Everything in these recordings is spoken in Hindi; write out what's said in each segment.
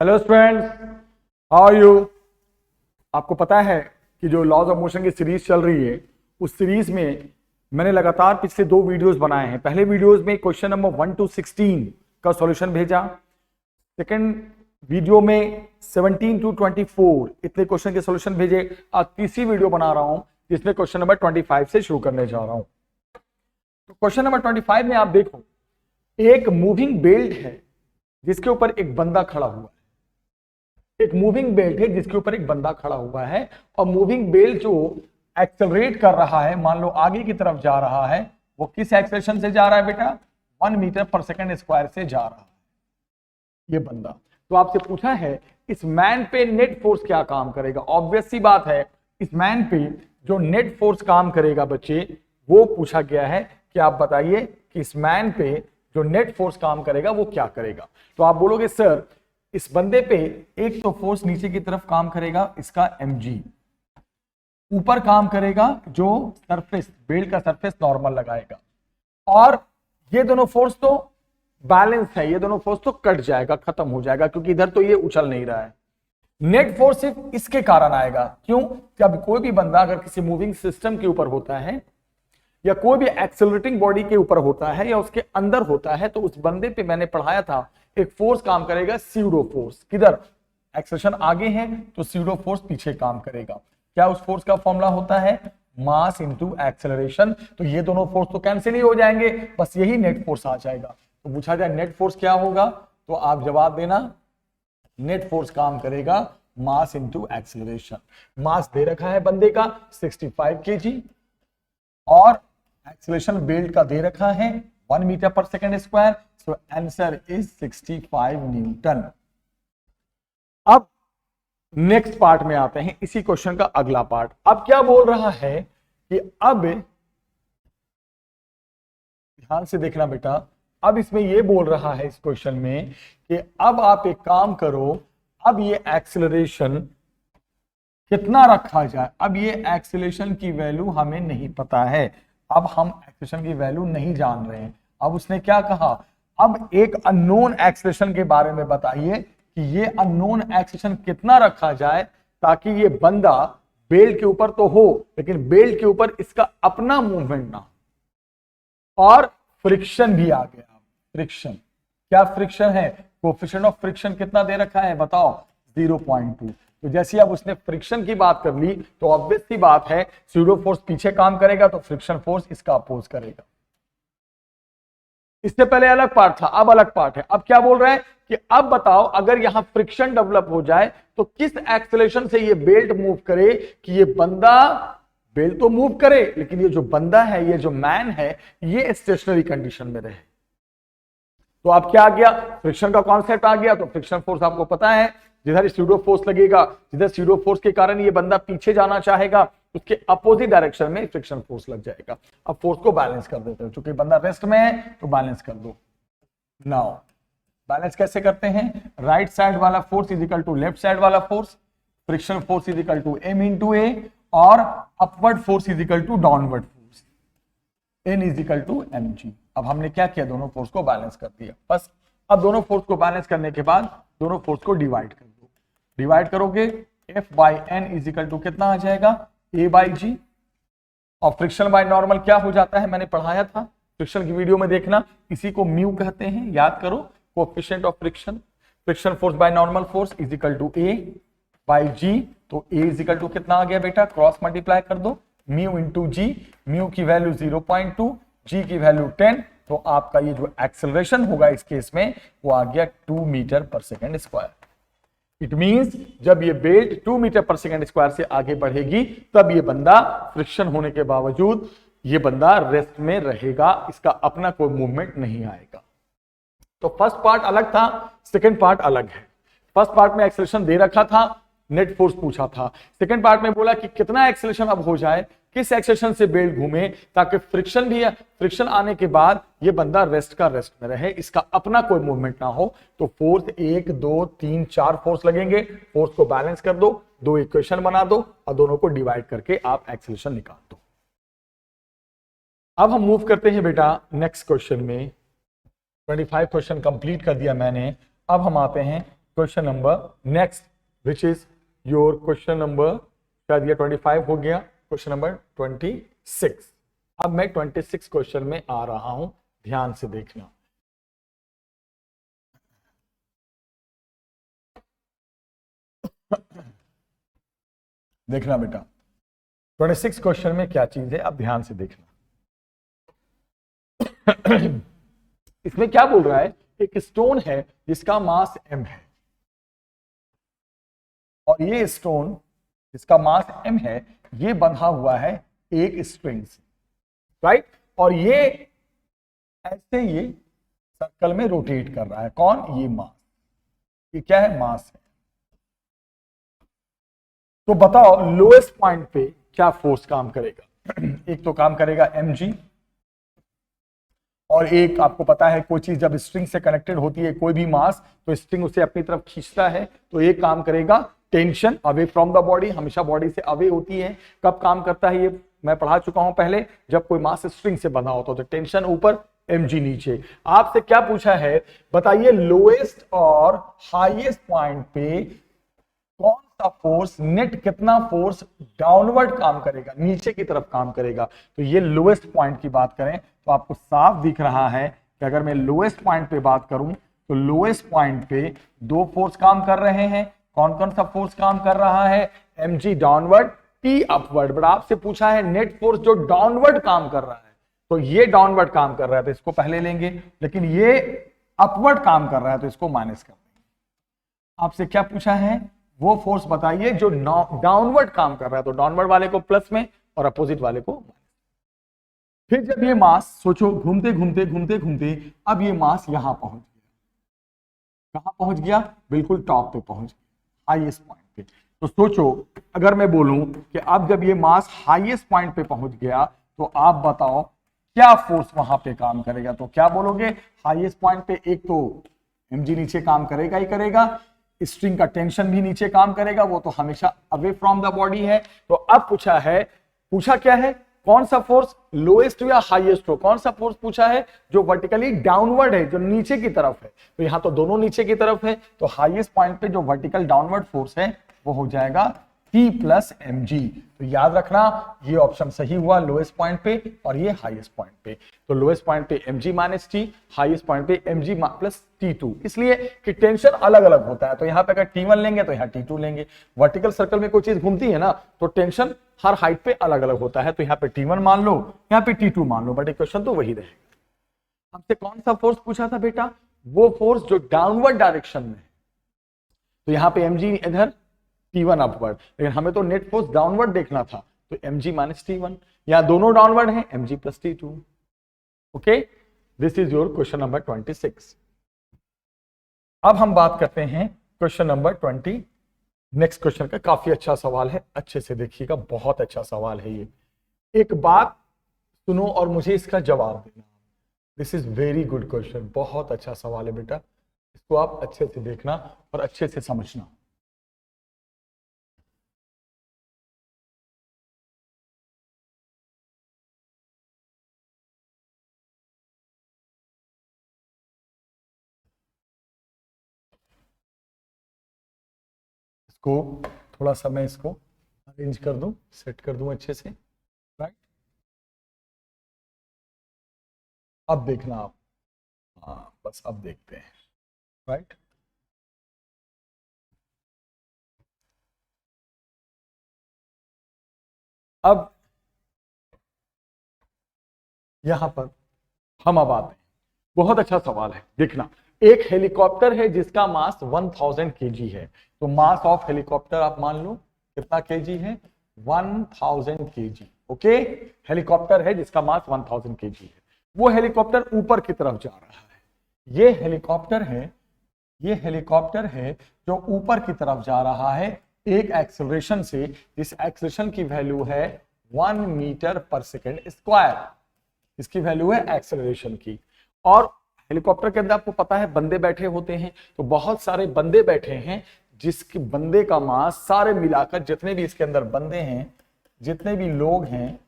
Hello students, how are you. आपको पता है कि जो लॉज ऑफ मोशन की सीरीज चल रही है, उस सीरीज में मैंने लगातार पिछले 2 वीडियोस बनाए हैं। पहले वीडियोस में क्वेश्चन नंबर 1 to 16 का सॉल्यूशन भेजा, सेकंड वीडियो में 17 to 24 इतने क्वेश्चन के सॉल्यूशन भेजे। आज तीसरी वीडियो बना रहा हूं जिसमें क्वेश्चन नंबर 25 से शुरू करने जा रहा हूं। तो क्वेश्चन नंबर 25 में आप देखो, एक मूविंग बेल्ट है जिसके ऊपर एक बंदा खड़ा हुआ है। एक मूविंग बेल्ट है जिसके ऊपर एक बंदा खड़ा हुआ है और मूविंग बेल्ट जो एक्सेलरेट कर रहा है, मान लो आगे की तरफ जा रहा है, वो किस एक्सेलरेशन से जा रहा है बेटा? 1 मीटर पर सेकंड स्क्वायर से जा रहा है ये बंदा। तो आपसे पूछा है इस मैन पे नेट फोर्स क्या काम करेगा। ऑब्वियस सी बात है, इस मैन पे जो नेट फोर्स काम करेगा बच्चे, वो पूछा गया है कि आप बताइए कि इस मैन पे जो नेट फोर्स काम करेगा वो क्या करेगा। तो आप बोलोगे सर इस बंदे पे एक तो फोर्स नीचे की तरफ काम करेगा, इसका mg, ऊपर काम करेगा जो सरफेस, बेल्ट का सरफेस नॉर्मल लगाएगा, और ये दोनों फोर्स तो बैलेंस है, ये दोनों फोर्स तो कट जाएगा, खत्म हो जाएगा, क्योंकि इधर तो ये उछल नहीं रहा है। नेट फोर्स सिर्फ इसके कारण आएगा। क्यों? जब कोई भी बंदा अगर किसी मूविंग सिस्टम के ऊपर होता है या कोई भी एक्सेलरेटिंग बॉडी के ऊपर होता है या उसके अंदर होता है, तो उस बंदे पे मैंने पढ़ाया था एक फोर्स काम करेगा, स्यूडो फोर्स। किधर? एक्सेलरेशन आगे है तो स्यूडो फोर्स पीछे काम करेगा। क्या उस फोर्स का फॉर्मूला होता है? Mass into acceleration. तो ये दोनों फोर्स तो कैंसिल ही हो जाएंगे, बस यही नेट फोर्स आ जाएगा। तो पूछा जाए नेट फोर्स क्या होगा, तो आप जवाब देना नेट फोर्स काम करेगा मास इनटू एक्सेलरेशन। मास दे रखा है बंदे का 65 kg और एक्सेलरेशन बेल्ट का दे रखा है 1 मीटर पर second square. So answer is 65 Newton. अब नेक्स्ट पार्ट में आते हैं, इसी क्वेश्चन का अगला पार्ट। अब क्या बोल रहा है कि अब ध्यान से देखना बेटा, अब इसमें यह बोल रहा है इस क्वेश्चन में कि अब आप एक काम करो, अब ये एक्सेलरेशन कितना रखा जाए। अब ये एक्सेलरेशन की वैल्यू हमें नहीं पता है, अब हम एक्सेलरेशन की वैल्यू नहीं जान रहे हैं। अब उसने क्या कहा, अब एक अननोन एक्सेलरेशन के बारे में बताइए कि ये अननोन एक्सेलरेशन कितना रखा जाए ताकि ये बंदा बेल्ट के ऊपर तो हो लेकिन बेल्ट के ऊपर इसका अपना मूवमेंट ना हो। और फ्रिक्शन भी आ गया। फ्रिक्शन क्या? फ्रिक्शन है, कोएफिशिएंट ऑफ फ्रिक्शन कितना दे रखा है बताओ? 0.2। तो जैसे अब उसने फ्रिक्शन की बात कर ली तो ऑब्वियस सी बात है स्यूडो फोर्स पीछे काम करेगा तो फ्रिक्शन फोर्स इसका अपोज करेगा। इससे पहले अलग पार्ट था, अब अलग पार्ट है। अब क्या बोल रहा है कि अब बताओ अगर यहां फ्रिक्शन डेवलप हो जाए तो किस एक्सेलरेशन से ये बेल्ट मूव करे कि ये बंदा, बेल्ट तो मूव करे लेकिन ये जो बंदा है, ये जो मैन है, ये स्टेशनरी कंडीशन में रहे। तो अब क्या आ गया? फ्रिक्शन का कॉन्सेप्ट आ गया। तो फ्रिक्शन फोर्स आपको पता है, जिधर स्यूडो फोर्स लगेगा, जिधर स्यूडो फोर्स के कारण ये बंदा पीछे जाना चाहेगा, उसके अपोजिट डायरेक्शन में फ्रिक्शन फोर्स लग जाएगा। अब फोर्स को बैलेंस कर देते हैं, क्योंकि बंदा रेस्ट में है तो बैलेंस कर दो। नाउ बैलेंस कैसे करते हैं? राइट साइड वाला force is equal to left side वाला force, friction force is equal to m into a, और upward force is equal to downward force n is equal to mg। अब हमने क्या किया? दोनों फोर्स को बैलेंस कर दिया बस। अब दोनों फोर्स को बैलेंस करने के बाद दोनों फोर्स को डिवाइड कर दो। डिवाइड करोगे F by n is equal to कितना आ जाएगा? A by g. और फ्रिक्शन बाय नॉर्मल क्या हो जाता है, मैंने पढ़ाया था, फ्रिक्शन की वीडियो में देखना, इसी को म्यू कहते हैं, याद करो, coefficient of friction. Friction force by normal force is equal to A by g. तो A इज इक्वल टू कितना आ गया बेटा? क्रॉस मल्टीप्लाई कर दो, म्यू इंटू जी। म्यू की वैल्यू 0.2, जी की वैल्यू 10। तो आपका ये जो एक्सेलरेशन होगा इस केस में वो आ गया 2 मीटर पर सेकंड स्क्वायर। इट मींस जब ये बेल्ट 2 मीटर पर सेकंड स्क्वायर से आगे बढ़ेगी तब ये बंदा फ्रिक्शन होने के बावजूद ये बंदा रेस्ट में रहेगा, इसका अपना कोई मूवमेंट नहीं आएगा। तो फर्स्ट पार्ट अलग था, सेकंड पार्ट अलग है। फर्स्ट पार्ट में एक्सेलरेशन दे रखा था, नेट फोर्स पूछा था। सेकंड पार्ट में बोला कि कितना एक्सेलरेशन अब हो जाए, किस एक्सेलरेशन से बेल्ट घूमे ताकि फ्रिक्शन भी है, फ्रिक्शन आने के बाद ये बंदा रेस्ट में रहे, इसका अपना कोई मूवमेंट ना हो। तो फोर्स 1 2 3 4 फोर्स लगेंगे। फोर्स को बैलेंस कर दो, 2 इक्वेशन बना दो और दोनों को डिवाइड करके आप एक्सेलरेशन निकाल दो। अब हम मूव करते हैं बेटा नेक्स्ट क्वेश्चन में। 25 क्वेश्चन कंप्लीट कर दिया मैंने। अब हम आते हैं question number next which is your question number, शायद ये 25 हो गया, क्वेश्चन नंबर 26। अब मैं 26 क्वेश्चन में आ रहा हूं, ध्यान से देखना। देखना बेटा 26 क्वेश्चन में क्या चीज है, अब ध्यान से देखना। इसमें क्या बोल रहा है, एक स्टोन है जिसका मास m है, और ये स्टोन जिसका मास m है ये बंधा हुआ है एक स्ट्रिंग से, राइट, और ये ऐसे ये सर्कल में रोटेट कर रहा है। कौन? ये मास, ये क्या है? मास है। तो बताओ लोएस्ट पॉइंट पे क्या फोर्स काम करेगा? एक तो काम करेगा mg, और एक आपको पता है कोई चीज जब स्ट्रिंग से कनेक्टेड होती है, कोई भी मास, तो स्ट्रिंग उसे अपनी तरफ खींचता है, तो एक काम करेगा tension away from the body, हमेशा बॉडी से अवे होती है। कब काम करता है ये मैं पढ़ा चुका हूं पहले, जब कोई मास स्ट्रिंग से बंधा होता है, तो टेंशन ऊपर mg नीचे। आपसे क्या पूछा है, बताइए लोएस्ट और हाईएस्ट पॉइंट पे कौन सा फोर्स, नेट कितना फोर्स डाउनवर्ड काम करेगा, नीचे की तरफ काम करेगा। तो ये लोएस्ट पॉइंट की बात करें तो आपको साफ दिख रहा है कि अगर मैं लोएस्ट पॉइंट पे बात करूं तो लोएस्ट पॉइंट पे दो फोर्स काम कर रहे हैं। कौन कौन सा फोर्स काम कर रहा है? mg downward, t upward. But आपसे पूछा है नेट फोर्स जो डाउनवर्ड काम कर रहा है, तो ये डाउनवर्ड काम कर रहा है तो इसको पहले लेंगे, लेकिन ये अपवर्ड काम कर रहा है तो इसको माइनस कर देंगे। आपसे क्या पूछा है, वो फोर्स बताइए जो डाउनवर्ड काम कर रहा है, तो डाउनवर्ड वाले को प्लस में और अपोजिट वाले को माइनस। फिर जब ये मास, सोचो घूमते घूमते घूमते घूमते अब ये मास यहां पहुंच गया। कहां पहुंच गया? बिल्कुल टॉप पे पहुंच गया, हाईएस्ट पॉइंट पे। तो सोचो अगर मैं बोलूं कि अब जब ये मास हाईएस्ट पॉइंट पे पहुंच गया तो आप बताओ क्या फोर्स वहां पे काम करेगा? तो क्या बोलोगे? हाईएस्ट पॉइंट पे एक तो mg नीचे काम करेगा ही करेगा, स्ट्रिंग का टेंशन भी नीचे काम करेगा, वो तो हमेशा अवे फ्रॉम द बॉडी है। तो अब पूछा क्या है, कौन सा फोर्स लोएस्ट या हाईएस्ट हो? कौन सा फोर्स पूछा है? जो वर्टिकली डाउनवर्ड है, जो नीचे की तरफ है। तो यहां तो दोनों नीचे की तरफ है, तो हाईएस्ट पॉइंट पे जो वर्टिकल डाउनवर्ड फोर्स है वो हो जाएगा T प्लस mg। तो याद रखना ये ऑप्शन सही हुआ लोएस्ट पॉइंट पे और ये हाईएस्ट पॉइंट पे। तो लोएस्ट पॉइंट पे mg minus T, highest point पे mg प्लस T2, इसलिए कि टेंशन अलग अलग होता है। तो यहाँ पे अगर T1 लेंगे तो यहाँ T2 लेंगे। वर्टिकल सर्कल में कोई चीज घूमती है ना, तो टेंशन हर हाइट पे अलग अलग होता है। तो यहाँ पे T1 मान लो, यहाँ पे T2 मान लो, बट इक्वेशन तो वही रहेगा। हमसे कौन सा फोर्स पूछा था बेटा? वो फोर्स जो डाउनवर्ड डायरेक्शन में है। तो यहाँ पे mg इधर, T1 अपवर्ड, लेकिन हमें तो नेट फोर्स डाउनवर्ड देखना था, तो mg माइनस T1। यहाँ दोनों डाउनवर्ड हैं, mg plus T2। Okay, this is your question number 26। अब हम बात करते हैं क्वेश्चन नंबर 20। नेक्स्ट क्वेश्चन का काफी अच्छा सवाल है, अच्छे से देखिएगा, बहुत अच्छा सवाल है ये। एक बात सुनो और मुझे इसका जवाब देना। This is very good question, बहुत अच्छा सवाल है बेटा, इसको आप अच्छे से देखना और अच्छे से समझना। इसको थोड़ा सा मैं इसको अरेंज कर दूं, सेट कर दूं अच्छे से, राइट। अब देखना आप, हाँ बस अब देखते हैं, राइट। अब यहां पर हम अब आते हैं, बहुत अच्छा सवाल है, देखना। एक हेलीकॉप्टर है जिसका मास 1000 kg है। तो मास ऑफ हेलीकॉप्टर आप मान लो कितना kg है? 1000 kg। ओके, हेलीकॉप्टर है जिसका मास 1000 kg है। वो हेलीकॉप्टर ऊपर की तरफ जा रहा है। ये हेलीकॉप्टर है जो ऊपर की तरफ जा रहा है एक एक्सेलरेशन से, इस एक्सेलरेशन की वैल्यू है 1 मीटर पर सेकेंड स्क्वायर। इसकी वैल्यू है एक्सेलरेशन की। और हेलीकॉप्टर के अंदर आपको पता है बंदे बैठे होते हैं, तो बहुत सारे बंदे बैठे हैं, जिसके बंदे का मास सारे मिलाकर जितने भी इसके अंदर बंदे हैं, जितने भी लोग हैं,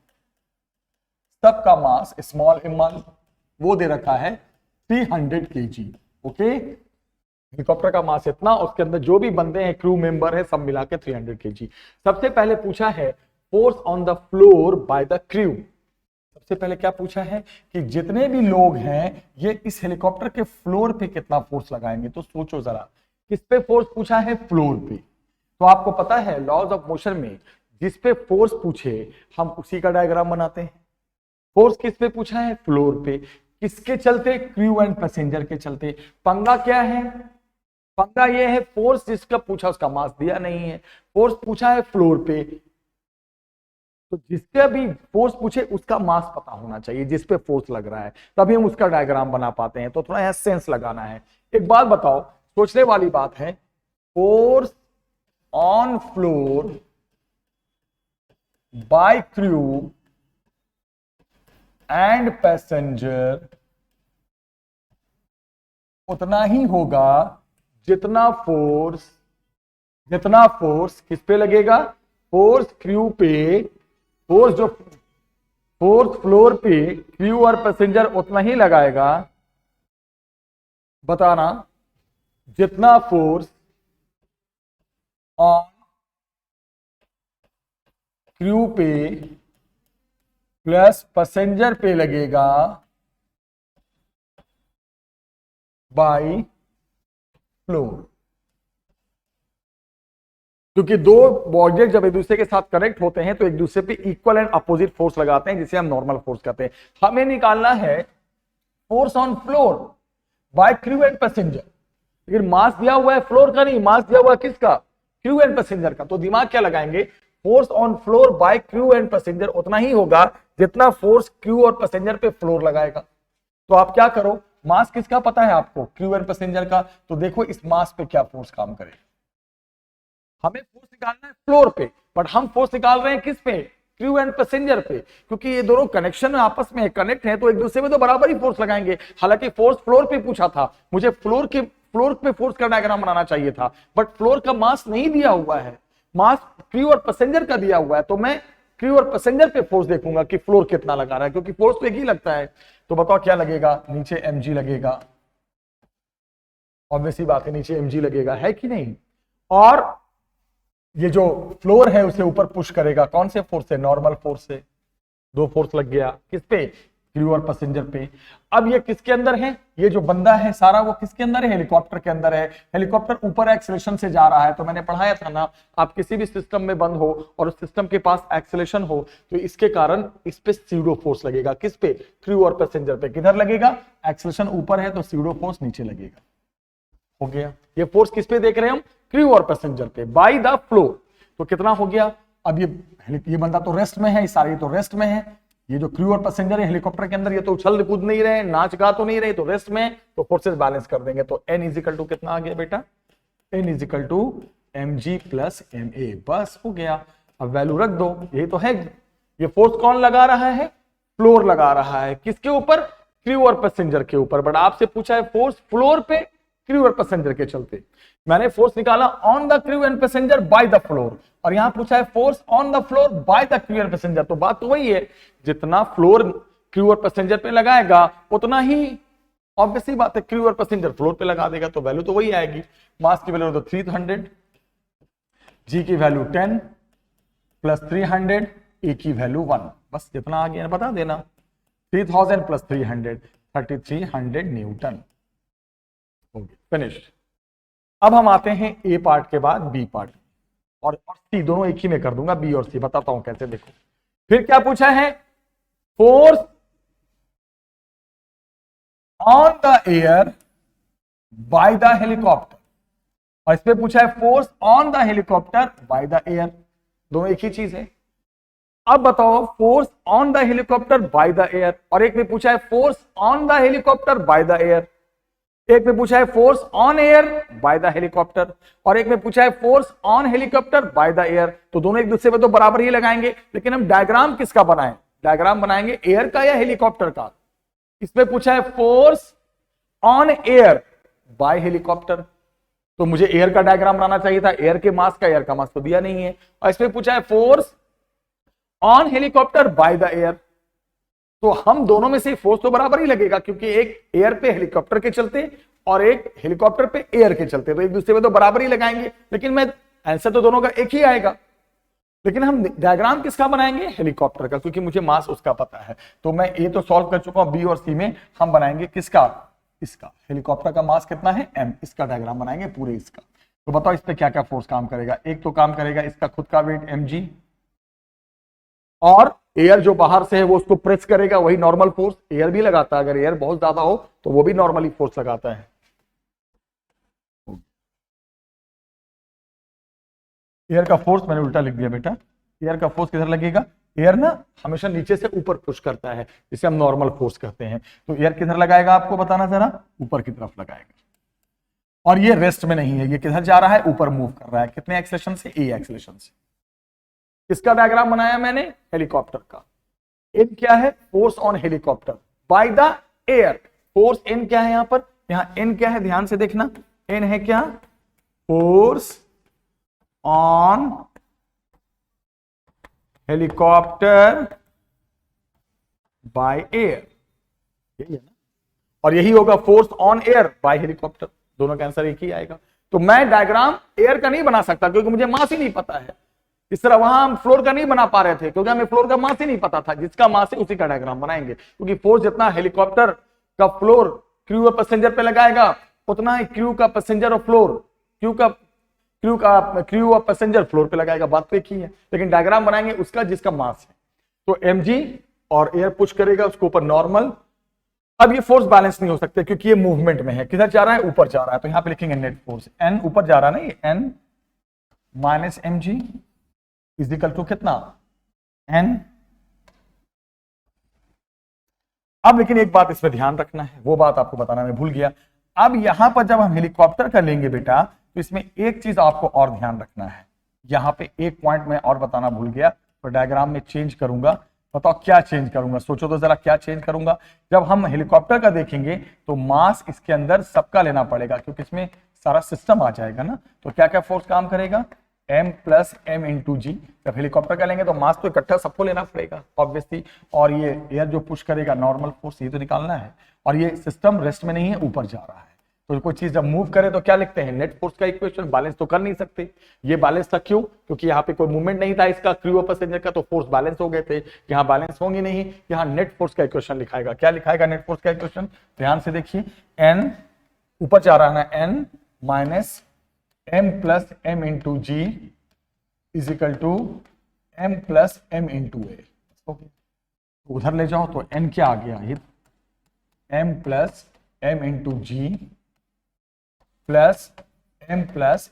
सबका मास स्मॉल m1 वो दे रखा है 300 kg। ओके, हेलीकॉप्टर का मास इतना, उसके अंदर जो भी बंदे हैं, क्रू मेंबर है, सब मिला के 300 kg। सबसे पहले पूछा है force on the floor by the crew. सबसे पहले क्या पूछा है कि जितने भी लोग हैं ये इस हेलीकॉप्टर के फ्लोर पे कितना फोर्स लगाएंगे। तो सोचो जरा, किस पे फोर्स पूछा है? फ्लोर पे। तो आपको पता है लॉज ऑफ मोशन में जिस पे फोर्स पूछे हम उसी का डायग्राम बनाते हैं। फोर्स किस पे पूछा है? फ्लोर पे। किसके चलते? क्रू एंड पैसेंजर के चलते। पंगा क्या है? पंगा ये है फोर्स जिसका पूछा उसका मास दिया नहीं है, फोर्स पूछा है फ्लोर पे, तो जिसका भी फोर्स पूछे उसका मास पता होना चाहिए जिस पे फोर्स लग रहा है, तभी हम उसका डायग्राम बना पाते हैं। तो थोड़ा यहां सेंस लगाना है। एक बात बताओ, सोचने वाली बात है, force on floor bye crew and passenger उतना ही होगा जितना फोर्स किस पे लगेगा? फोर्स क्रू पे, फोर्स जो फोर्स फ्लोर पे क्रू और पैसेंजर उतना ही लगाएगा। बताना, जितना फोर्स ऑन क्रू पे प्लस पैसेंजर पे लगेगा बाई फ्लोर। क्योंकि दो ऑब्जेक्ट जब एक दूसरे के साथ कनेक्ट होते हैं तो एक दूसरे पे इक्वल एंड अपोजिट फोर्स लगाते हैं, जिसे हम नॉर्मल फोर्स कहते हैं। हमें निकालना है force on floor bye crew and passenger, लेकिन मास दिया हुआ है फ्लोर का नहीं, मास दिया हुआ है किसका? क्रू एंड पैसेंजर का। तो दिमाग क्या लगाएंगे? Force on floor bye crew and passenger उतना ही होगा जितना फोर्स क्रू और पैसेंजर पे फ्लोर लगाएगा। तो आप क्या करो, मास किसका पता है आपको? क्रू एंड पैसेंजर का। तो देखो इस मास पे क्या फोर्स काम करेगा। हमें फोर्स निकालना है फ्लोर पे, बट हम फोर्स निकाल रहे हैं किस पे? क्रू एंड पैसेंजर पे, क्योंकि ये दोनों कनेक्शन आपस में कनेक्ट है, तो एक दूसरे में तो बराबर ही फोर्स लगाएंगे। हालांकि फोर्स फ्लोर पे पूछा था, मुझे फ्लोर पे फोर्स का डायग्राम बनाना चाहिए था, बट फ्लोर का मास नहीं दिया हुआ है, मास क्रू और पैसेंजर का दिया हुआ है। तो मैं क्रू और पैसेंजर पे फोर्स देखूंगा कि फ्लोर कितना लगा रहा है, क्योंकि फोर्स तो एक ही लगता है। तो बताओ क्या लगेगा? नीचे mg लगेगा, ऑब्वियस सी बात है, नीचे mg लगेगा, है कि नहीं? और ये जो फ्लोर है उसे ऊपर पुश करेगा, कौन से फोर्स से? नॉर्मल फोर्स से। दो फोर्स लग गया किस पे? क्रू और पैसेंजर पे। अब ये किसके अंदर है? ये जो बंदा है सारा वो किसके अंदर है? हेलीकॉप्टर के अंदर है। हेलीकॉप्टर ऊपर एक्सेलेरेशन से जा रहा है, तो मैंने पढ़ाया था ना, आप किसी भी सिस्टम में बंद हो और उस सिस्टम के पास एक्सेलेरेशन हो तो इसके कारण इस पे सीडो फोर्स लगेगा। किस पे? क्रू और पैसेंजर पे। किधर लगेगा? एक्सेलेरेशन ऊपर है तो सीडो फोर्स नीचे लगेगा। हो गया। ये फोर्स किस पे देख रहे हैं हम? क्रू और पैसेंजर पे बाय द फ्लो। तो कितना हो गया? अब ये बंदा तो रेस्ट में है, सारे तो रेस्ट में है। ये जो क्रू और पैसेंजर है हेलीकॉप्टर के अंदर, ये तो उछल कूद नहीं रहे, नाच गा तो नहीं रहे, तो रेस्ट में, तो फोर्सेस बैलेंस कर देंगे। तो n इजिकल टू कितना आ गया बेटा? n is equal to mg plus ma। बस हो गया। अब वैल्यू रख दो, यही तो है। ये फोर्स कौन लगा रहा है? फ्लोर लगा रहा है। किसके ऊपर? क्रू और पैसेंजर के ऊपर। बट आपसे पूछा है फोर्स फ्लोर पे क्रू और पैसेंजर के चलते। मैंने फोर्स निकाला on the crew and passenger by the floor, और यहां पूछा है force on the floor by the crew and passenger. तो बात तो वही है, जितना फ्लोर क्रू और पैसेंजर पे लगाएगा उतना ही ऑब्वियसली बात है क्रू और पैसेंजर फ्लोर पे लगा देगा, तो वैल्यू तो वही आएगी। मास की वैल्यू तो 300, जी की वैल्यू 10 प्लस 300, ए की वैल्यू 1। बस जितना आ गया बता देना। 3000 प्लस 300 3300 न्यूटन। हो गया, फिनिश्ड। अब हम आते हैं ए पार्ट के बाद बी पार्ट, और सी दोनों एक ही में कर दूंगा, बी और सी बताता हूं कैसे। देखो फिर क्या पूछा है? Force on the air by the helicopter, और इसमें पूछा है force on the helicopter by the air. दोनों एक ही चीज है। अब बताओ force on the helicopter by the air, और एक में पूछा है force on the helicopter by the air. एक में पूछा है force on air by the helicopter, और एक में पूछा है force on helicopter by the air. तो दोनों एक दूसरे में तो बराबर ही लगाएंगे, लेकिन हम डायग्राम किसका बनाएं? डायग्राम बनाएंगे एयर का या हेलीकॉप्टर का? इसमें पूछा है force on air by helicopter, तो मुझे एयर का डायग्राम बनाना चाहिए था। एयर के मास का, एयर का मास तो दिया नहीं है। और इसमें पूछा है force on helicopter by the air, तो हम दोनों में से फोर्स तो बराबर ही लगेगा, क्योंकि एक एयर पे हेलीकॉप्टर के चलते और एक हेलीकॉप्टर पे एयर के चलते, तो एक दूसरे में तो बराबर ही लगाएंगे, लेकिन मैं आंसर तो दोनों का एक ही आएगा। लेकिन हम डायग्राम किसका बनाएंगे? हेलीकॉप्टर का, क्योंकि मुझे मास उसका पता है। तो मैं ए तो सॉल्व कर चुका हूं, बी और सी में हम बनाएंगे किसका? इसका। हेलीकॉप्टर का मास कितना है? m। इसका डायग्राम बनाएंगे पूरे इसका। तो बताओ इस पे क्या क्या फोर्स काम करेगा? एक तो काम करेगा इसका खुद का वेट mg, और एयर जो बाहर से है वो उसको प्रेस करेगा, वही नॉर्मल फोर्स एयर भी लगाता है। अगर एयर बहुत ज्यादा हो तो वो भी नॉर्मली फोर्स लगाता है। एयर का फोर्स मैंने उल्टा लिख दिया बेटा। एयर का फोर्स किधर लगेगा? एयर ना हमेशा नीचे से ऊपर पुश करता है, जिसे हम नॉर्मल फोर्स कहते हैं। तो एयर किधर लगाएगा आपको बताना जरा? ऊपर की तरफ लगाएगा। और ये रेस्ट में नहीं है, ये किधर जा रहा है? ऊपर मूव कर रहा है। कितने एक्सेलेरेशन से? ए एक्सेलेरेशन से। किसका डायग्राम बनाया मैंने? हेलीकॉप्टर का। इन क्या है? Force on helicopter by the air. Force in क्या है? यहां पर, यहां इन क्या है? ध्यान से देखना, इन है क्या? Force on helicopter by air, यही है ना? और यही होगा force on air by helicopter. दोनों का आंसर एक ही आएगा। तो मैं डायग्राम एयर का नहीं बना सकता क्योंकि मुझे मास ही नहीं पता है। इस तरह वहां हम फ्लोर का नहीं बना पा रहे थे क्योंकि हमें फ्लोर का मास ही नहीं पता था। जिसका मास है उसी का डायग्राम बनाएंगे, क्योंकि फोर्स जितना हेलीकॉप्टर का फ्लोर क्रू और पैसेंजर पे लगाएगा, उतना ही क्रू का पैसेंजर और फ्लोर क्रू और पैसेंजर फ्लोर पे लगाएगा। बात तो एक ही है, लेकिन डायग्राम बनाएंगे उसका जिसका मास है। तो mg और एयर पुश करेगा उसको ऊपर नॉर्मल। अब ये फोर्स बैलेंस नहीं हो सकते क्योंकि ये मूवमेंट में है। किधर जा रहा है? ऊपर जा रहा है। तो यहां पे लिखेंगे नेट फोर्स n, ऊपर जा रहा है ना ये, n minus mg is equal to कितना? n। अब लेकिन एक बात इसमें ध्यान रखना है, वो बात आपको बताना मैं भूल गया। अब यहां पर जब हम हेलीकॉप्टर का लेंगे बेटा, तो इसमें एक चीज आपको और ध्यान रखना है। यहां पे एक पॉइंट मैं और बताना भूल गया, तो डायग्राम में चेंज करूंगा। बताओ क्या चेंज करूंगा? सोचो तो जरा क्या चेंज करूंगा। जब हम हेलीकॉप्टर का देखेंगे तो मास इसके अंदर सबका लेना पड़ेगा, क्योंकि इसमें सारा सिस्टम आ जाएगा ना। तो क्या क्या फोर्स काम करेगा? m प्लस m इंटू जी। जब हेलीकॉप्टर का लेंगे तो मास तो इकट्ठा सबको लेना पड़ेगा ऑब्वियसली। और ये एयर जो पुश करेगा नॉर्मल फोर्स, ये तो निकालना है। और ये सिस्टम रेस्ट में नहीं है, ऊपर जा रहा है। तो कोई चीज जब मूव करे तो क्या लिखते हैं? नेट फोर्स का इक्वेशन। बैलेंस तो कर नहीं सकते। ये बैलेंस था क्यों? क्योंकि यहाँ पे कोई मूवमेंट नहीं था इसका क्रू और पैसेंजर का, तो फोर्स बैलेंस हो गए थे। यहाँ बैलेंस होंगे नहीं, यहाँ नेट फोर्स का इक्वेशन लिखाएगा। क्या लिखाएगा नेट फोर्स का इक्वेशन? ध्यान से देखिए, n ऊपर जा रहा है ना, n minus m plus m into g is equal to m plus m into a. उधर ले जाओ तो n क्या आ गया? ये m प्लस m इंटू जी प्लस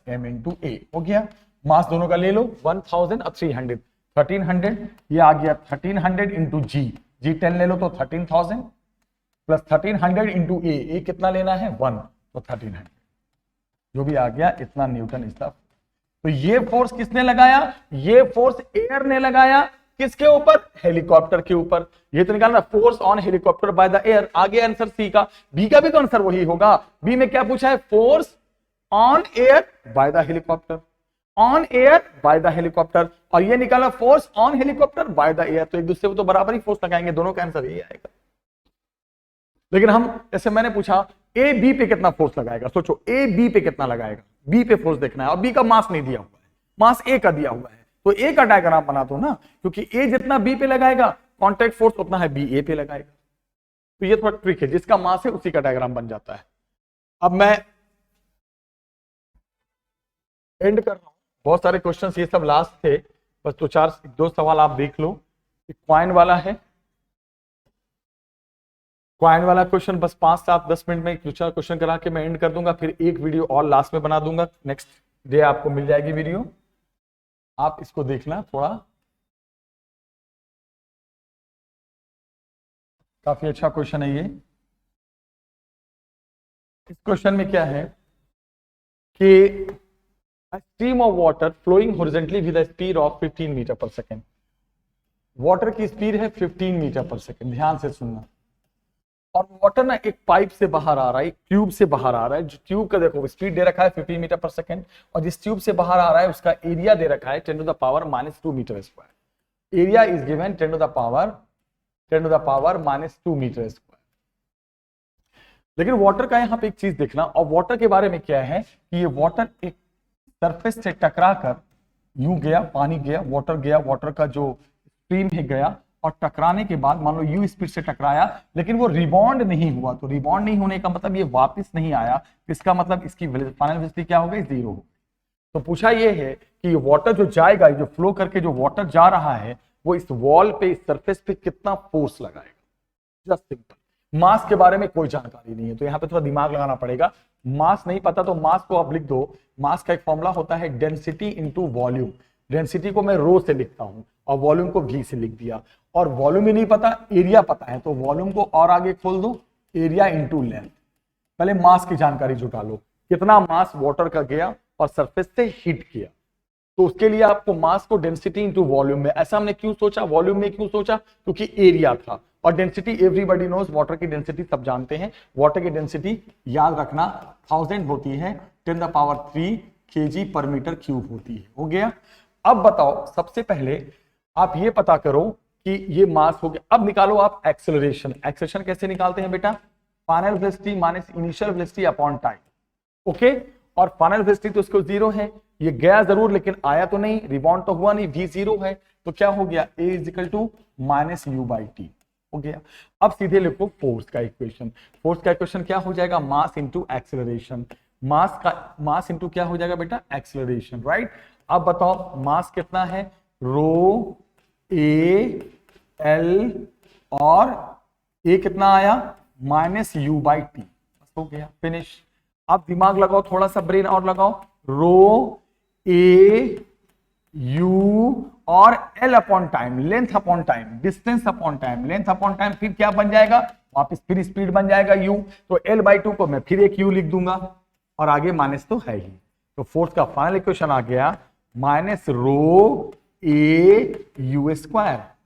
m इंटू ए हो गया। मास दोनों का ले लो, 1000 और 300, 1300। ये आ गया 1300 इंटू जी 10 ले लो तो 13000 प्लस 1300 इंटू ए कितना लेना है? 1, तो 1300। जो भी आ गया इतना न्यूटन इसका। तो ये फोर्स किसने लगाया? ये फोर्स एयर ने लगाया। किसके ऊपर? हेलीकॉप्टर के ऊपर। ये तो निकालना force on helicopter by the air. आगे आंसर सी का। बी का भी तो आंसर वही होगा। बी में क्या पूछा है? Force on air by the helicopter, on air by the helicopter. और ये निकाला force on helicopter by the air. तो एक दूसरे को तो बराबर ही फोर्स लगाएंगे, दोनों का आंसर यही आएगा। लेकिन हम, जैसे मैंने पूछा ए बी पे कितना फोर्स लगाएगा, सोचो ए बी पे कितना लगाएगा। बी पे फोर्स देखना है और बी का मास नहीं दिया हुआ है, मास ए का दिया हुआ है। तो ए का डायग्राम बना दो ना, क्योंकि ए जितना बी पे लगाएगा कांटेक्ट फोर्स उतना है बी ए पे लगाएगा। तो ये थोड़ा ट्रिक है, जिसका मास है उसी का डायग्राम बन जाता है। अब मैं एंड कर रहा हूं। बहुत सारे क्वेश्चंस ये सब लास्ट थे, बस दो सवाल आप देख लो। क्वाइन वाला है, क्वाइन वाला क्वेश्चन बस 5, 7, 10 मिनट में दूसरा क्वेश्चन करा के मैं एंड कर दूंगा। फिर एक वीडियो और लास्ट में बना दूंगा, नेक्स्ट डे आपको मिल जाएगी वीडियो, आप इसको देखना। थोड़ा काफी अच्छा क्वेश्चन है ये। इस क्वेश्चन में क्या है कि a stream of water flowing horizontally with a speed of 15 metre पर सेकेंड। वाटर की स्पीड है 15 मीटर पर सेकेंड। ध्यान से सुनना। और वाटर ना एक पाइप से बाहर आ रहा है, एक ट्यूब से बाहर आ रहा है। जो ट्यूब का देखो स्पीड दे रखा है 15 मीटर पर सेकेंड, और जिस ट्यूब से बाहर आ रहा है उसका एरिया दे रखा है 10 to the power -2 metre square. Area is given 10 to the power -2 metre square. लेकिन वाटर का यहाँ पे एक चीज देखना, और वाटर के बारे में क्या है कि ये वाटर एक सरफेस से टकरा कर यूं गया, पानी गया, वाटर का जो स्ट्रीम है गया, और टकराने के बाद मान लो यू स्पीड से टकराया, लेकिन वो रिबॉन्ड नहीं हुआ। तो रिबॉन्ड नहीं होने का मतलब ये वापस नहीं आया, इसका मतलब इसकी फाइनल वेलोसिटी क्या हो गई, 0 हो। तो पूछा ये है कि वाटर जो जाएगा, जो फ्लो करके जो वाटर जा रहा है, वो इस वॉल पे, इस सरफेस पे कितना फोर्स लगाएगा। Just simple. मास के बारे में कोई जानकारी नहीं है, तो यहाँ पे थोड़ा दिमाग लगाना पड़ेगा। मास नहीं पता तो मास को आप लिख दो। मास का एक फॉर्मूला होता है डेंसिटी इंटू वॉल्यूम। डेंसिटी को मैं रो से लिखता हूं और वॉल्यूम को वी से लिख दिया। और वॉल्यूम ही नहीं पता, एरिया पता है, तो वॉल्यूम को और आगे खोल दो, एरिया इंटू लेंथ। पहले मास की जानकारी जुटा लो, कितना मास वाटर का गया और सरफेस से हिट किया। तो उसके लिए आपको मास को डेंसिटी इंटू वॉल्यूम में, ऐसा हमने क्यों सोचा, वॉल्यूम में क्यों सोचा, क्योंकि एरिया था। और डेंसिटी एवरीबॉडी नोज, वाटर की डेंसिटी सब जानते हैं। वाटर की डेंसिटी याद रखना 1000 होती है, 10³ kg पर मीटर क्यूब होती है। हो गया। अब बताओ, सबसे पहले आप ये पता करो कि ये मास हो गया। अब निकालो आप एक्सेलरेशन। एक्सेलरेशन कैसे निकालते हैं बेटा, final velocity minus initial velocity upon time. Okay, और फाइनल वेलोसिटी तो उसको 0 है, ये गया जरूर लेकिन आया तो नहीं, रिबाउंड तो हुआ नहीं, v 0 है, तो क्या हो गया, a = -u/t हो गया। अब सीधे लिखो फोर्स का इक्वेशन। फोर्स का इक्वेशन क्या हो जाएगा, mass into acceleration. Mass into क्या हो जाएगा बेटा, एक्सेलरेशन, राइट। अब बताओ मास कितना है, रो a l, और a कितना आया, -u/t। हो गया, फिनिश। अब दिमाग लगाओ, थोड़ा सा ब्रेन और लगाओ, रो a u और l upon time, length upon time, distance upon time, length upon time, फिर क्या बन जाएगा, वापस फिर स्पीड बन जाएगा u। तो l/2 को मैं फिर एक u लिख दूंगा, और आगे माइनस तो है ही। तो फोर्स का फाइनल इक्वेशन आ गया -ρ a u²।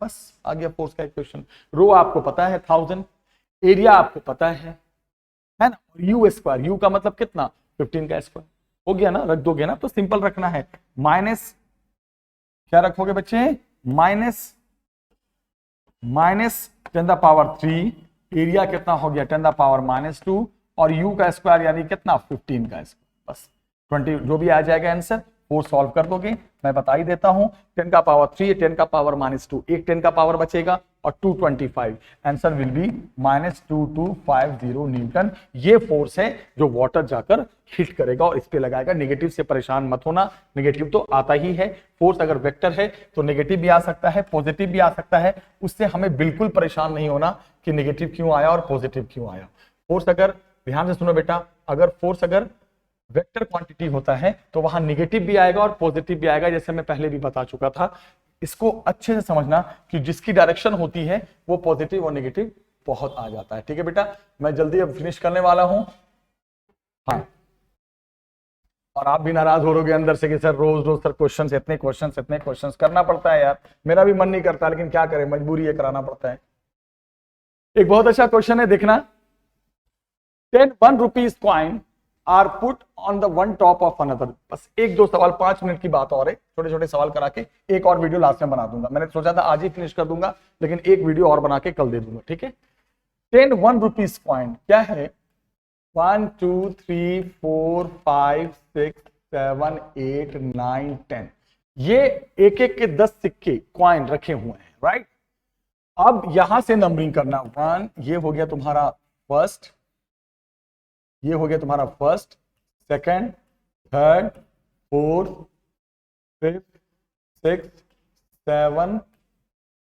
बस आ गया फोर्स का इक्वेशन। रो आपको पता है 1000, एरिया आपको पता है ना, और u², u का मतलब कितना, 15 का स्क्वायर। हो गया ना, रख दोगे ना, तो सिंपल रखना है। माइनस क्या रखोगे बच्चे, -10⁻3, एरिया कितना हो गया 10⁻2, और u का स्क्वायर यानी कितना, 15 का स्क्वायर। बस 20 जो भी आ जाएगा आंसर, फोर्स सॉल्व कर दोगे। मैं बता ही देता हूं, 10⁻3 10⁻2, एक 10 का पावर बचेगा और 225, आंसर विल बी -2250 न्यूटन। ये फोर्स है जो वाटर जाकर हिट करेगा और इस पे लगाएगा। नेगेटिव से परेशान मत होना, नेगेटिव तो आता ही है। फोर्स अगर वेक्टर है तो नेगेटिव भी आ सकता है, पॉजिटिव भी आ सकता है, उससे हमें बिल्कुल परेशान नहीं होना कि नेगेटिव क्यों आया और पॉजिटिव क्यों आया। फोर्स अगर, ध्यान से सुनो बेटा, अगर फोर्स अगर वेक्टर क्वांटिटी होता है तो वहां नेगेटिव भी आएगा और पॉजिटिव भी आएगा, जैसे मैं पहले भी बता चुका था। इसको अच्छे से समझना कि जिसकी डायरेक्शन होती है वो पॉजिटिव और नेगेटिव बहुत आ जाता है। ठीक है बेटा, मैं जल्दी अब फिनिश करने वाला हूं। हाँ, और आप भी नाराज हो रहोगे अंदर से कि सर रोज रोज सर इतने क्वेश्चंस करना पड़ता है यार। मेरा भी मन नहीं करता, लेकिन क्या करें, मजबूरी है, कराना पड़ता है। एक बहुत अच्छा क्वेश्चन है, देखना। 10 1 rupees coin are put on the one top of another. बस एक दो सवाल, 5 मिनट की बात और है, छोटे छोटे सवाल करा के एक और वीडियो लास्ट में बना दूंगा। मैंने सोचा था आज ही फिनिश कर दूंगा, लेकिन एक वीडियो और बना के कल दे दूंगा। ठीक है, 10 1 रुपीज कॉइन क्या है, 1 2 3 4 5 6 7 8 9 10, ये एक एक के 10 सिक्के कॉइन रखे हुए हैं, राइट। अब यहां से नंबरिंग करना, 1 ये हो गया तुम्हारा फर्स्ट, ये हो गया तुम्हारा first, second, third, fourth, fifth, sixth, 7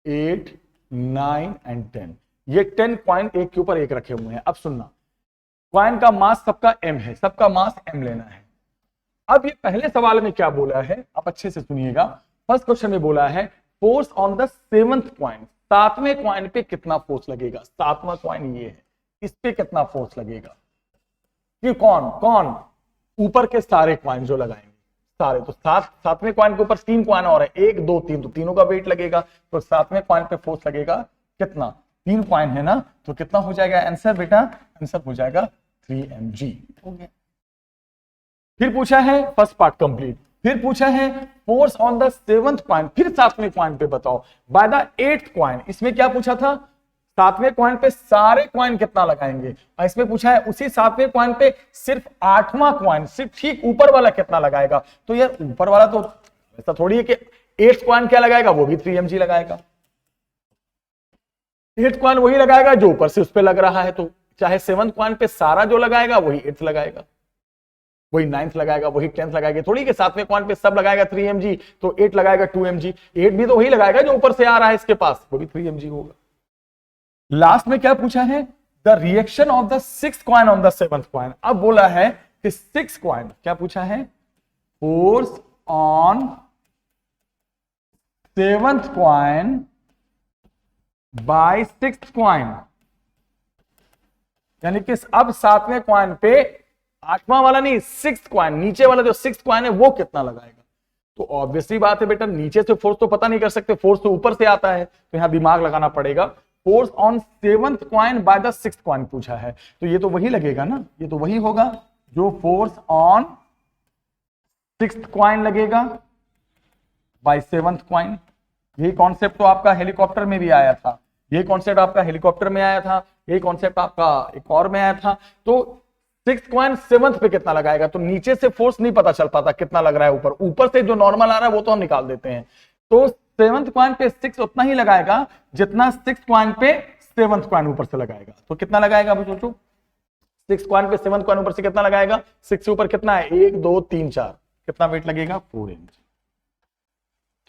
8 9 and 10। ये 10 कॉइन एक के ऊपर एक रखे हुए हैं। अब सुनना, कॉइन का मास सबका m है, सबका मास m लेना है। अब ये पहले सवाल में क्या बोला है, आप अच्छे से सुनिएगा। फर्स्ट क्वेश्चन में बोला है force on the 7th coin, 7वें कॉइन पे कितना फोर्स लगेगा। 7वां कॉइन ये है, इस पे कितना फोर्स लगेगा, कि कौन ऊपर के सारे कॉइन जो लगाएंगे सारे, तो 7वें कॉइन के ऊपर 3 कॉइन और है, 1 2 3, तो तीनों का वेट लगेगा। तो 7वें कॉइन पे फोर्स लगेगा कितना, 3 कॉइन है ना, तो कितना हो जाएगा आंसर बेटा, आंसर हो जाएगा 3 mg। हो गया। फिर पूछा है, फर्स्ट पार्ट कंप्लीट। फिर पूछा है force on the 7th coin, फिर 7वें कॉइन पे बताओ बाय द 8th कॉइन। इसमें क्या पूछा था, सातवें कॉइन पे सारे कॉइन कितना लगाएंगे, और इसमें पूछा है उसी सातवें कॉइन पे सिर्फ आठवां कॉइन, सिर्फ ठीक ऊपर वाला कितना लगाएगा। तो यार ऊपर वाला तो ऐसा थोड़ी है कि 8th कॉइन क्या लगाएगा, वो भी 3mg लगाएगा। 8th कॉइन वही लगाएगा जो ऊपर से उस पे लग रहा है, तो चाहे 7th कॉइन पे सारा जो लगाएगा वही 8th लगाएगा, वही 9th लगाएगा, वही 10th लगाएगा। थोड़ी कि सातवें कॉइन पे सब लगाएगा 3mg तो 8 लगाएगा 2mg, 8 भी तो वही लगाएगा जो ऊपर से आ रहा है इसके पास, वो भी 3mg होगा। लास्ट में क्या पूछा है, the reaction of the 6th coin on the 7th coin. अब बोला है कि 6th कॉइन क्या पूछा है, force on 7th coin by 6th coin, यानी कि अब सातवें कॉइन पे आठवां वाला नहीं 6th कॉइन, नीचे वाला जो 6th कॉइन है वो कितना लगाएगा। तो ऑब्वियसली बात है बेटा, नीचे से फोर्स तो पता नहीं कर सकते, फोर्स तो ऊपर से आता है, तो यहां दिमाग लगाना पड़ेगा। Force on 7th coin by the 6th coin पूछा है, तो ये तो वही लगेगा ना, ये तो वही होगा जो फोर्स ऑन 6th कॉइन लगेगा बाय 7th कॉइन। यही कॉन्सेप्ट तो आपका हेलीकॉप्टर में भी आया था, यही कॉन्सेप्ट आपका हेलीकॉप्टर में आया था, यही कॉन्सेप्ट आपका एक और में आया था। तो 6th कॉइन 7th पे कितना लगाएगा, तो नीचे से फोर्स नहीं पता चल पाता कितना लग रहा है, ऊपर ऊपर से जो नॉर्मल आ रहा है वो तो हम निकाल देते हैं। तो 7th कॉइन पे 6 उतना ही लगाएगा जितना 6th कॉइन पे 7th कॉइन ऊपर से लगाएगा। तो कितना लगाएगा अब सोचो, 6th कॉइन पे 7th कॉइन ऊपर से कितना लगाएगा, 6 से ऊपर कितना है, 1 2 3 4, कितना वेट लगेगा 4mg।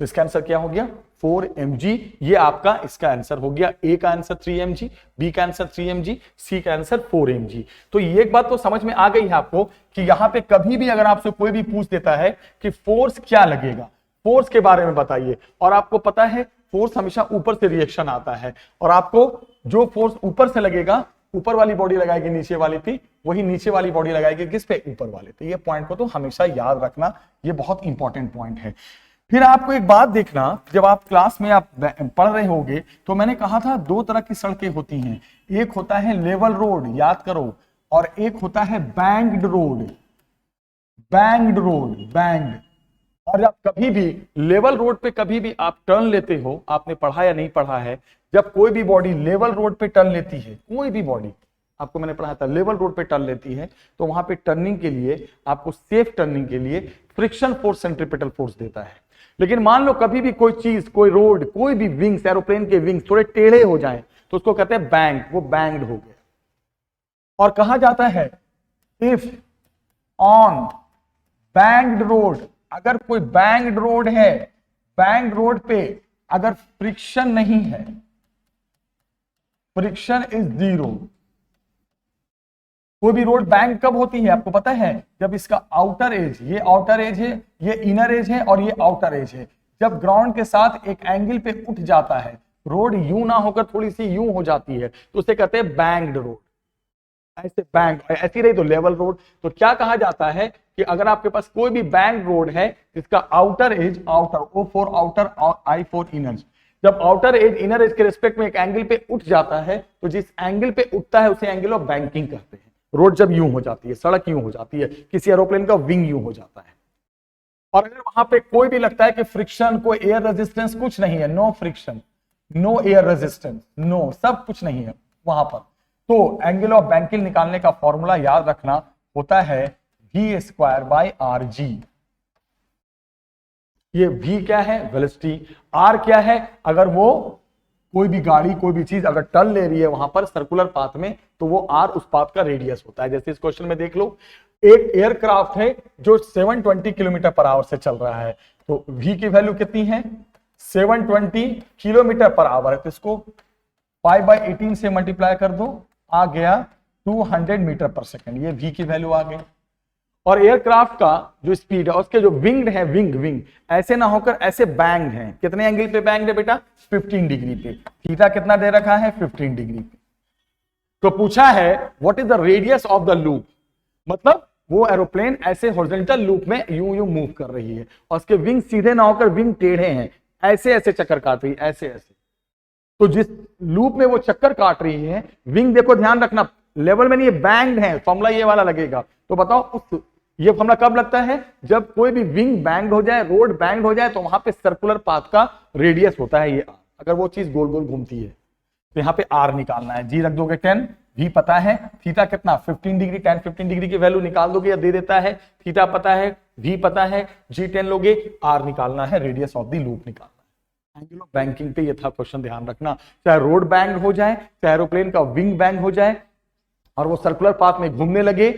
तो इसका आंसर क्या हो गया 4mg। ये आपका इसका आंसर हो गया, ए का आंसर 3mg, बी का आंसर 3mg, सी का आंसर 4mg। तो ये एक बात तो समझ में आ गई है आपको कि यहां पे कभी भी अगर आपसे कोई भी पूछ देता है कि फोर्स क्या लगेगा, फोर्स के बारे में बताइए, और आपको पता है फोर्स हमेशा ऊपर से रिएक्शन आता है, और आपको जो फोर्स ऊपर से लगेगा, ऊपर वाली बॉडी लगाएगी नीचे वाली पे, वही नीचे वाली बॉडी लगाएगी किस पे, ऊपर वाले पे। ये पॉइंट को तो हमेशा याद रखना, ये बहुत इंपॉर्टेंट पॉइंट है। फिर आपको एक बात देखना, जब आप क्लास में आप पढ़ रहे होगे तो मैंने कहा था 2 तरह की सड़कें होती हैं, एक होता है लेवल रोड, याद करो, और एक होता है banked road. Banked road, banked. और जब कभी भी लेवल रोड पे कभी भी आप टर्न लेते हो, आपने पढ़ा या नहीं पढ़ा है, जब कोई भी बॉडी लेवल रोड पे टर्न लेती है, कोई भी बॉडी, आपको मैंने पढ़ाया था लेवल रोड पे टर्न लेती है, तो वहां पे टर्निंग के लिए आपको सेफ टर्निंग के लिए फ्रिक्शन फोर्स सेंट्रीपिटल फोर्स देता है। लेकिन मान लो कभी भी कोई चीज, कोई रोड, कोई भी विंग्स, एरोप्लेन के विंग्स थोड़े टेढ़े हो जाएं, तो उसको कहते हैं बैंक, वो बैंक्ड हो गया। और कहा जाता है इफ ऑन बैंक्ड रोड, अगर कोई बैंक्ड रोड है, बैंक्ड रोड पे अगर फ्रिक्शन नहीं है, फ्रिक्शन इज 0। कोई भी रोड बैंक कब होती है आपको पता है, जब इसका आउटर एज, ये आउटर एज है, ये इनर एज है, और ये आउटर एज है, जब ग्राउंड के साथ एक एंगल पे उठ जाता है, रोड यूं ना होकर थोड़ी सी यूं हो जाती है, तो उसे कहते हैं बैंक्ड रोड। ऐसे बैंक ऐसी रही तो लेवल रोड। तो क्या कहा जाता है कि अगर आपके पास कोई भी बैंक रोड है जिसका outer as, outer O for outer, I for inner, जब आउटर एज इनर एज के रिस्पेक्ट में एक एंगल पे उठ जाता है, तो जिस एंगल पे उठता है उसे एंगल ऑफ बैंकिंग कहते हैं। रोड जब यूं हो जाती है, सड़क यूं हो जाती है, किसी एरोप्लेन का विंग यूं हो जाता है, और अगर वहां पे कोई भी लगता है कि फ्रिक्शन, कोई एयर रेजिस्टेंस कुछ नहीं है, no friction, no air resistance, no, सब कुछ नहीं है वहां पर, तो एंगल ऑफ बैंकिंग निकालने का फॉर्मूला याद रखना होता है v²/rg। ये v क्या है, वेलोसिटी, r क्या है, अगर वो कोई भी गाड़ी, कोई भी चीज अगर टर्न ले रही है वहां पर सर्कुलर पाथ में, तो वो r उस पाथ का रेडियस होता है। जैसे इस क्वेश्चन में देख लो, एक एयरक्राफ्ट है जो 720 किलोमीटर पर आवर से चल रहा है, तो v की वैल्यू कितनी है, 720 किलोमीटर पर आवर है, तो इसको 5/18 से मल्टीप्लाई कर दो, आ गया 200 मीटर पर सेकंड, ये v की वैल्यू आ गई। और एयरक्राफ्ट का जो स्पीड है, उसके जो विंग है, विंग ऐसे ना होकर ऐसे बैंग्ड है, कितने एंगल पे बैंग्ड है बेटा, 15 डिग्री पे, थीटा कितना दे रखा है, 15 डिग्री पे। तो पूछा है what is the radius of the loop, मतलब वो एरोप्लेन ऐसे हॉरिजॉन्टल लूप में यूं मूव कर रही है, और उसके विंग सीधे ना होकर विंग टेढ़े हैं, ऐसे ऐसे चक्कर काट रही है, ऐसे ऐसे। तो जिस लूप में वो चक्कर काट रही है, विंग देखो ध्यान रखना, लेवल में नहीं, ये बैंग्ड है, फॉर्मूला ये वाला लगेगा। तो बताओ उस ये फॉर्मूला कब लगता है, जब कोई भी विंग बैंग्ड हो जाए, रोड बैंग्ड हो जाए, तो वहां पे सर्कुलर पाथ का रेडियस होता है ये r, अगर वो चीज गोल गोल घूमती है। तो यहाँ पे आर निकालना है, जी रख दोगे 10, भी पता है, थीटा कितना 15 डिग्री, tan 15 डिग्री की वैल्यू निकाल दोगे या दे देता है, थीटा पता है, भी पता है, जी 10 लोगे, आर निकालना है, रेडियस ऑफ द लूप निकालना है। एंगल ऑफ बैंकिंग पे ये था क्वेश्चन, ध्यान रखना, चाहे रोड बैंग हो जाए, चाहे एरोप्लेन का विंग बैंग हो जाए और वो सर्कुलर पाथ में घूमने लगे,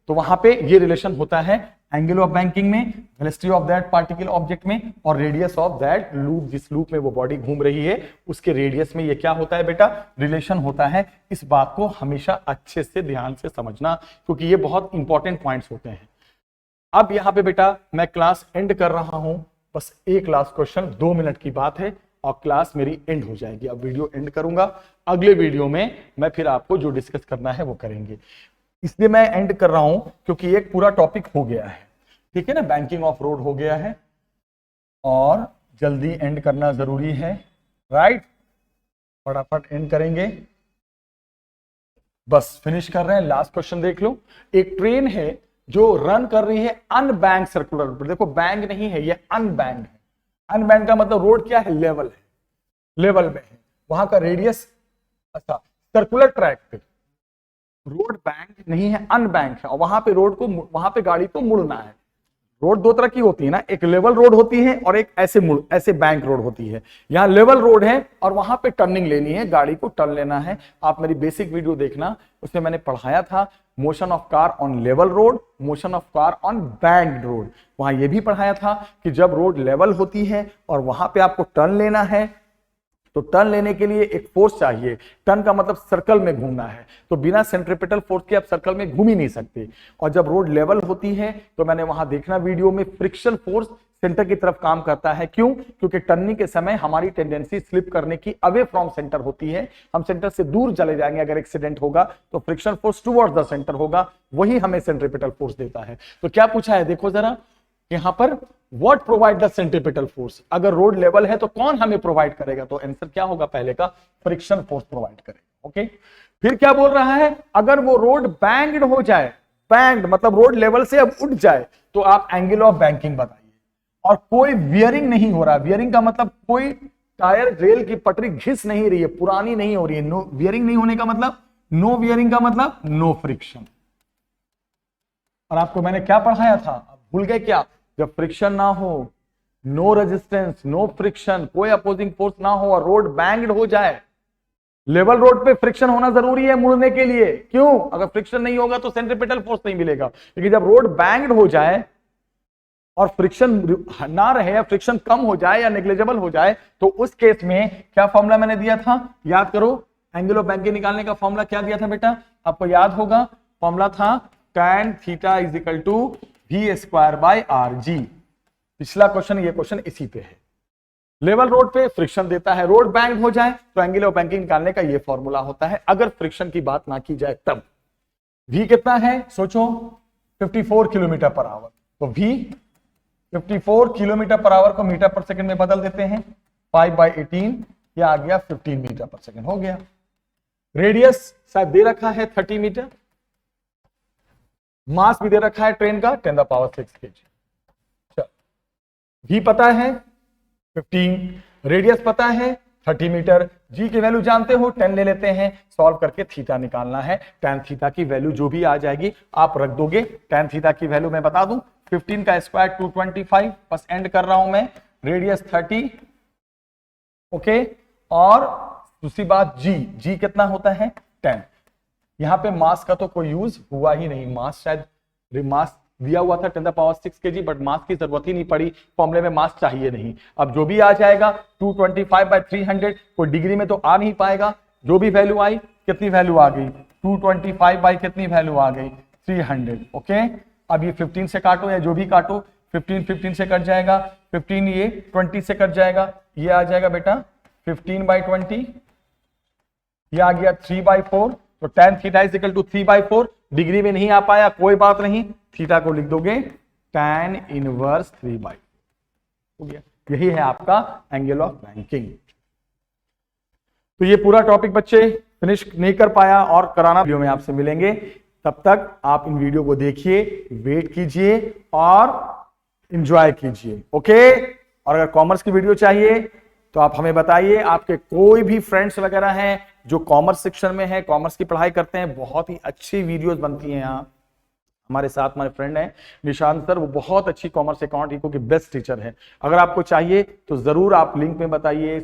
तो वहां पे ये रिलेशन होता है एंगल ऑफ बैंकिंग में, velocity of that particle object में, और रेडियस ऑफ दैट लूप, जिस लूप में वो बॉडी घूम रही है उसके रेडियस में ये क्या होता है बेटा, रिलेशन होता है। इस बात को हमेशा अच्छे से ध्यान से समझना, क्योंकि ये बहुत इंपॉर्टेंट पॉइंट्स होते हैं। अब यहां पे बेटा मैं क्लास एंड कर रहा हूं, बस एक लास्ट क्वेश्चन, 2 मिनट की बात है और क्लास मेरी एंड हो जाएगी। अब वीडियो एंड करूंगा, अगले वीडियो में मैं फिर आपको जो डिस्कस करना है वो करेंगे। इसलिए मैं एंड कर रहा हूं क्योंकि एक पूरा टॉपिक हो गया है, ठीक है ना, बैंकिंग ऑफ रोड हो गया है और जल्दी एंड करना जरूरी है, राइट, फटाफट एंड करेंगे, बस फिनिश कर रहे हैं। लास्ट क्वेश्चन देख लो, एक ट्रेन है जो रन कर रही है अनबैंक सर्कुलर रोड, देखो बैंक नहीं है ये, अनबैंक है। अनबैंक का मतलब रोड क्या है, लेवल है, लेवल में है, वहां का रेडियस, अच्छा सर्कुलर ट्रैक पे, रोड बैंक नहीं है, अनबैंक है, और वहां पे रोड को, वहां पे गाड़ी को मुड़ना है। रोड दो तरह की होती है ना, एक लेवल रोड होती है और एक ऐसे बैंक रोड होती है। यहाँ लेवल रोड है और वहां पे टर्निंग लेनी है, गाड़ी को टर्न लेना है। आप मेरी बेसिक वीडियो देखना, उसमें मैंने पढ़ाया था motion of car on level road, motion of car on bank road. वहां ये भी पढ़ाया था कि जब रोड लेवल होती है और वहां पे आपको टर्न लेना है, तो टर्न लेने के लिए एक फोर्स चाहिए, टर्न का मतलब सर्कल में घूमना है, तो बिना सेंट्रिपिटल फोर्स के आप सर्कल में घूम ही नहीं सकते। और जब रोड लेवल होती है तो मैंने वहां देखना वीडियो में, फ्रिक्शन फोर्स सेंटर की तरफ काम करता है। क्यों? क्योंकि टर्निंग के समय हमारी टेंडेंसी स्लिप करने की अवे फ्रॉम सेंटर होती है, हम सेंटर से दूर चले जाएंगे अगर एक्सीडेंट होगा, तो friction force towards the centre होगा, वही हमें सेंट्रिपिटल फोर्स देता है। तो क्या पूछा है देखो जरा यहां पर, what provide the centripetal force, अगर रोड लेवल है तो कौन हमें प्रोवाइड करेगा, तो आंसर क्या होगा पहले का, फ्रिक्शन फोर्स प्रोवाइड करेगा। ओके, फिर क्या बोल रहा है, अगर वो रोड बैंक्ड हो जाए, बैंक्ड मतलब रोड लेवल से अब उठ जाए, तो आप एंगल ऑफ बैंकिंग बताइए, और कोई वियरिंग नहीं हो रहा, वियरिंग का मतलब कोई टायर रेल की पटरी घिस नहीं रही है, पुरानी नहीं हो रही है, नो वियरिंग नहीं होने का मतलब, नो वियरिंग का मतलब नो फ्रिक्शन। और आपको मैंने क्या पढ़ाया था, भूल गए क्या, जब फ्रिक्शन ना हो, नो रेजिस्टेंस, नो फ्रिक्शन, कोई अपोजिंग फोर्स ना हो और रोड बैंक्ड हो जाए, लेवल रोड पे फ्रिक्शन होना जरूरी है मुड़ने के लिए। क्यों? अगर फ्रिक्शन नहीं होगा तो सेंट्रिपिटल फोर्स नहीं मिलेगा। लेकिन जब रोड बैंक्ड हो जाए और फ्रिक्शन ना रहे या फ्रिक्शन कम हो जाए या नेग्लिजिबल हो जाए, तो उस केस में क्या फॉर्मूला मैंने दिया था, याद करो, एंगल ऑफ बैंकिंग निकालने का फॉर्मूला क्या दिया था बेटा, आपको याद होगा, फॉर्मूला था tan theta is equal to v square by r g. पिछला क्वेश्चन, ये क्वेश्चन इसी पे है। लेवल रोड पे फ्रिक्शन देता है, रोड बैंक हो जाए तो एंगल ऑफ बैंकिंग निकालने का ये फॉर्मूला होता है, अगर फ्रिक्शन की बात ना की जाए तब। v कितना है सोचो, 54 किलोमीटर पर आवर, तो v 54 किलोमीटर पर आवर को मीटर पर सेकंड में बदल देते हैं, 5/18, यह आ गया 15 मीटर पर सेकंड, हो गया। रेडियस शायद दे रखा है 30 मीटर, मास भी दे रखा है ट्रेन का 10⁶ kg। v पता है 15, रेडियस पता है 30 मीटर, g की वैल्यू जानते हो 10 ले लेते हैं, सॉल्व करके थीटा निकालना है। tan थीटा की वैल्यू जो भी आ जाएगी आप रख दोगे। tan थीटा की वैल्यू मैं बता दूं, 15 का स्क्वायर 225, बस एंड कर रहा हूं मैं, रेडियस 30, ओके। और दूसरी बात g कितना होता है 10। यहां पे मास का तो कोई यूज हुआ ही नहीं, मास शायद मास दिया हुआ था 10⁶ kg, बट मास की जरूरत ही नहीं पड़ी, फॉर्मूले में मास चाहिए नहीं। अब जो भी आ जाएगा 225/300, कोई डिग्री में तो आ नहीं पाएगा, जो भी वैल्यू आई, कितनी वैल्यू आ गई 225 बाई कितनी वैल्यू आ गई 300, ओके। अब ये 15 से काटो या जो भी काटो, 15 से कट जाएगा, 15 ये 20 से कट जाएगा, ये आ जाएगा बेटा 15/20, ये आ गया 3/4, तो tan theta is equal to 3/4, degree में नहीं आ पाया कोई बात नहीं, थीटा को लिख दोगे tan इनवर्स 3/4, हो गया। यही है आपका एंगल ऑफ बैंकिंग। तो ये पूरा टॉपिक बच्चे फिनिश नहीं कर पाया और कराना वीडियो में आपसे मिलेंगे, तब तक आप इन वीडियो को देखिए, वेट कीजिए और एंजॉय कीजिए, ओके। और अगर कॉमर्स की वीडियो चाहिए तो आप हमें बताइए, आपके कोई भी फ्रेंड्स वगैरह हैं जो कॉमर्स सेक्शन में है, कॉमर्स की पढ़ाई करते हैं, बहुत ही अच्छी वीडियोस बनती हैं यहाँ। हमारे साथ हमारे फ्रेंड हैं निशांत सर, वो बहुत अच्छी कॉमर्स अकाउंट इको के बेस्ट टीचर हैं। अगर आपको चाहिए तो जरूर आप लिंक में बताइए,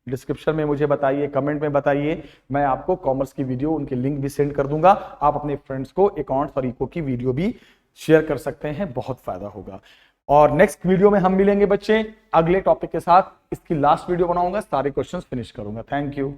डिस्क्रिप्शन में मुझे बताइए, कमेंट में बताइए, मैं आपको कॉमर्स की वीडियो उनके लिंक भी सेंड कर दूंगा। आप अपने फ्रेंड्स को अकाउंट्स और इको की वीडियो भी शेयर कर सकते हैं, बहुत फायदा होगा। और नेक्स्ट वीडियो में हम मिलेंगे बच्चे अगले टॉपिक के साथ। इसकी लास्ट वीडियो बनाऊंगा, सारे क्वेश्चंस फिनिश करूंगा। Thank you.